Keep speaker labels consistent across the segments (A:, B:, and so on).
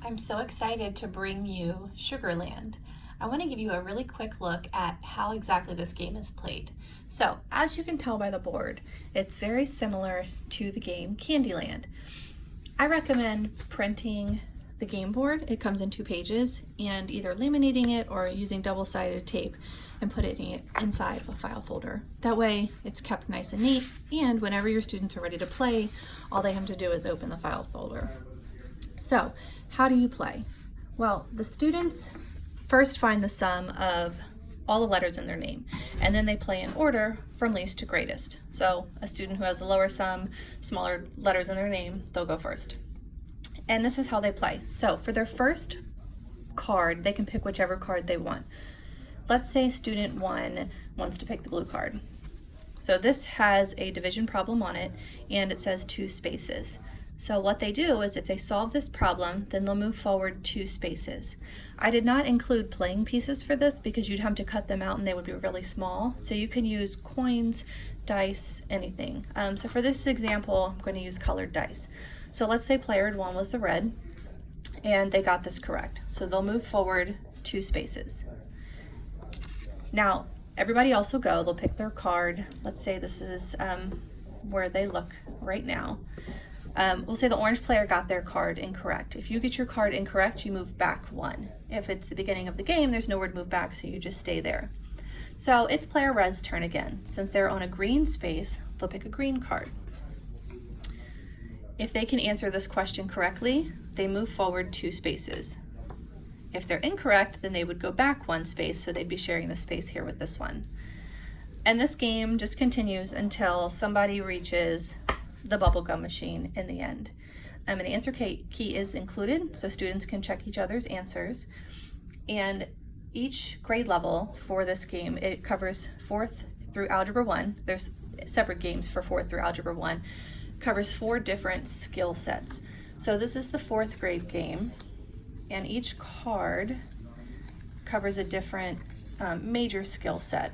A: I'm so excited to bring you Sugarland. I want to give you a really quick look at how exactly this game is played. So, as you can tell by the board, it's very similar to the game Candyland. I recommend printing the game board. It comes in 2 pages, and either laminating it or using double-sided tape and putting it inside of a file folder. That way it's kept nice and neat, and whenever your students are ready to play, all they have to do is open the file folder. So, how do you play? Well, the students first find the sum of all the letters in their name, and then they play in order from least to greatest. So, a student who has a lower sum, smaller letters in their name, they'll go first. And this is how they play. So, for their first card, they can pick whichever card they want. Let's say student 1 wants to pick the blue card. So this has a division problem on it, and it says 2 spaces. So what they do is if they solve this problem, then they'll move forward 2 spaces. I did not include playing pieces for this because you'd have to cut them out and they would be really small. So you can use coins, dice, anything. So for this example, I'm going to use colored dice. So let's say player 1 was the red, and they got this correct. So they'll move forward 2 spaces. Now, everybody else will go, they'll pick their card. Let's say this is where they look right now. We'll say the orange player got their card incorrect. If you get your card incorrect, you move back 1. If it's the beginning of the game, there's nowhere to move back, so you just stay there. So it's player red's turn again. Since they're on a green space, they'll pick a green card. If they can answer this question correctly, they move forward 2 spaces. If they're incorrect, then they would go back 1 space, so they'd be sharing the space here with this one. And this game just continues until somebody reaches the bubblegum machine in the end. An answer key is included, so students can check each other's answers. And each grade level for this game, it covers 4th through Algebra 1. There's separate games for 4th through Algebra 1. Covers 4 different skill sets. So this is the 4th grade game, and each card covers a different major skill set.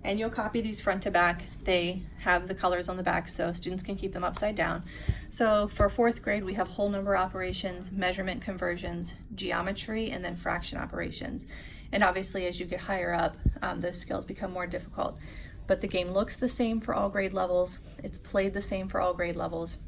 A: And you'll copy these front to back. They have the colors on the back so students can keep them upside down. So for 4th grade, we have whole number operations, measurement conversions, geometry, and then fraction operations. And obviously, as you get higher up, those skills become more difficult. But the game looks the same for all grade levels. It's played the same for all grade levels.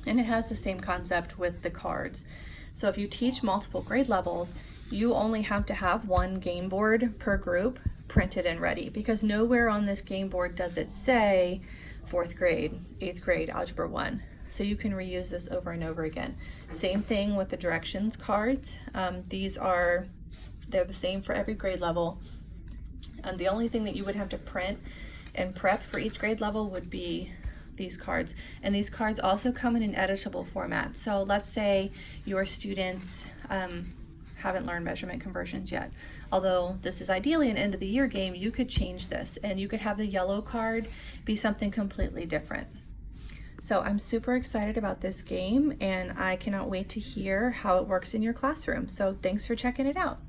A: And it has the same concept with the cards. So if you teach multiple grade levels, you only have to have 1 game board per group printed and ready, because nowhere on this game board does it say 4th grade, 8th grade, Algebra 1. So you can reuse this over and over again. Same thing with the directions cards. They're the same for every grade level. The only thing that you would have to print and prep for each grade level would be these cards. And these cards also come in an editable format. So let's say your students haven't learned measurement conversions yet. Although this is ideally an end of the year game, you could change this and you could have the yellow card be something completely different. So I'm super excited about this game, and I cannot wait to hear how it works in your classroom. So thanks for checking it out.